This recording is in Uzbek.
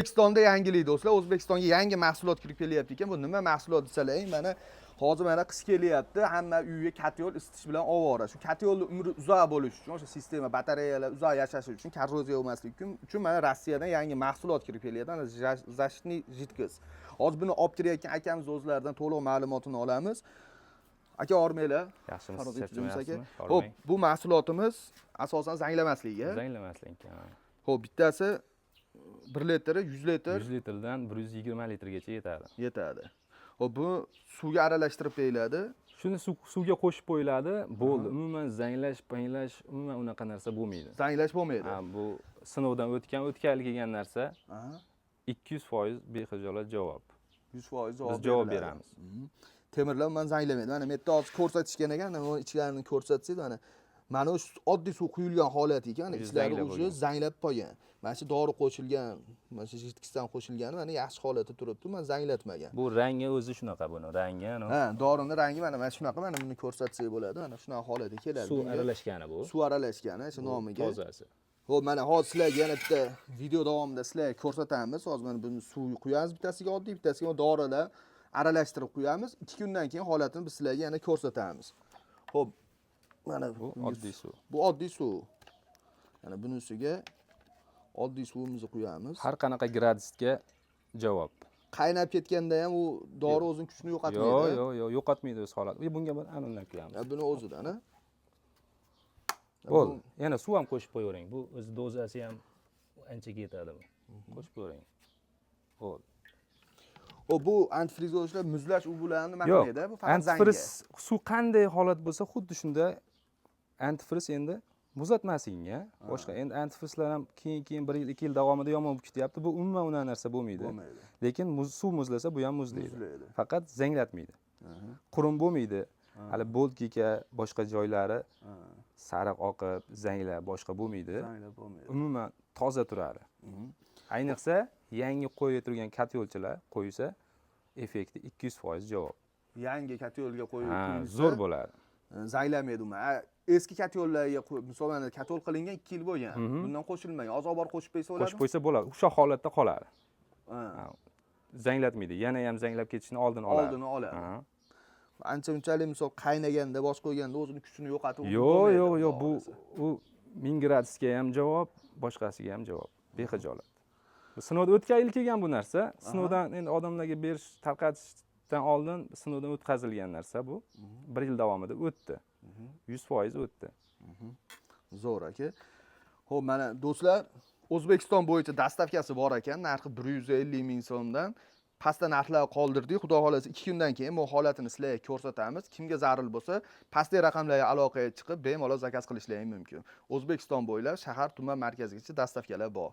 O'zbekistonda yangilik do'stlar, O'zbekistonga yangi mahsulot kirib kelyapti ekan. Bu nima mahsulot desalar, mana hozir mana qish kelyapti, hamma uyga katyol isitish bilan ovora. Shu katyolning umri uzoq bo'lishi uchun, o'sha sistema batareyalar uzoq yashashi uchun, korroziya bo'lmasligi uchun mana Rossiyadan yangi mahsulot kirib kelyapti. Ana Zashni Jitkiz. Hozir buni olib kirayotgan akamiz o'zlaridan to'liq ma'lumotini olamiz. Aka, o'rmanglar. Yaxshimisiz, aka? Xo'p, bu mahsulotimiz asosan zanglamaslik. Zanglamaslik. Xo'p, bittasi 1 litr, 100 litr. 100 litrdan 120 litrgacha yetadi. Yetadi. Xo'p, bu suvga aralashtirib qo'yiladi. Shuni suvga qo'shib qo'yiladi. Bo'ldi. Umuman zanglash, panglash, umuman unaqa narsa bo'lmaydi. Zanglash bo'lmaydi. Ha, bu sinovdan o'tkali kelgan narsa. 200% bexijolat javob. 100% Biz javob beramiz. Temirlar men zanglamaydi. Mana bu yerda hozir ko'rsatishgan ekan, uni ichlarini ko'rsatsangiz, mana shu oddiy suv quyilgan holat ekan, ichlari o'zi zanglab qolgan. Mana shu dori qo'shilgan, mana shu jitkisdan qo'shilgani mana yaxshi holatda turibdi, men zanglatmagan. Bu rangi o'zi shunaqa buni, rangi, Ha, dorining rangi mana shunaqa, mana buni ko'rsatsak bo'ladi. Mana shunaqa holatga keladi. Suv aralashgani bu. Suv aralashgani, shu nomiga. Tozasi. Xo'p, mana hozir sizlarga yana bitta video davomida sizlarga ko'rsatamiz. Hozir mana buni suvni quyamiz, bittasiga oddiy, bittasiga dorilar aralashtirib qo'yamiz. 2 kundan keyin holatini biz sizlarga yana ko'rsatamiz. Xo'p, mana bu oddiy suv. Bu oddiy suv. Mana bunisiga oddiy suvimizni quyamiz. Har qanaqa gradusga javob. Qaynab ketganda ham u dori o'zining kuchini yo'qotmaydi. Yo'q, yo'qotmaydi o'z holati. Bunga bir anundan quyamiz. Buni o'zidan, ha? Bo'ldi. Yana suv ham qo'shib qo'yavering. Bu o'z dozasi ham anchaga yetadi bu. Qo'shib qo'yavering. Bo'ldi. Bu antifrizovchilar muzlash u bilan nima qiladi? Bu faqat zangga. Antifriz suv qanday holat bo'lsa, xuddi shunda antifriz endi muzlatmasingga. Boshqa endi antifrizlar ham keyin 1 yil, 2 yil davomida yomon bo'lib ketyapti. Bu umuman unaqa narsa bo'lmaydi. Lekin suv muzlasa, bu ham muzlaydi. Faqat zanglatmaydi. Qurum bo'lmaydi. Hali Boltga boshqa joylari sariq oqib, zanglab boshqa bo'lmaydi. Umuman toza turadi. Ayniqsa yangi qo'yib turgan katyolchilar qo'ysa, effekti 200% javob. Yangi katyolga qo'yib zo'r bo'ladi. Zanglamaydi uni. Eski katyollarga qo'yib, masalan, katyol qilingan 2 yil bo'lgan. Bundan qo'shilmagan. Ozobor qo'shib qo'ysa bo'ladi. Qo'shib qo'ysa bo'ladi. O'sha holatda qoladi. Zanglatmaydi. Yana ham zanglab ketishini oldini oladi. Ancha munchalik misol qaynaganda, bosh qo'yganda o'zining kuchini yo'qotib yo'q, bu 1000 gradusga ham javob, boshqasiga ham javob. Bexijolat. Sinovdan o'tkazilib kelgan bu narsa. Sinovdan endi odamlarga berish, tarqatishdan oldin sinovdan o'tkazilgan narsa bu. 1 yil davomida o'tdi. 100% o'tdi. Zo'r aka. Xo'p, mana do'stlar, O'zbekiston bo'yicha dastavkasi bor ekan, narxi 150 ming so'mdan. Pastda narxlar qoldirdik. Xudo xolasa 2 kundan keyin bu holatini sizlarga ko'rsatamiz. Kimga zarur bo'lsa, pastdagi raqamlarga aloqaga chiqib bemalol zakaz qilishlari mumkin. O'zbekiston bo'ylab shahar tuman markazigacha dastavkalar bor.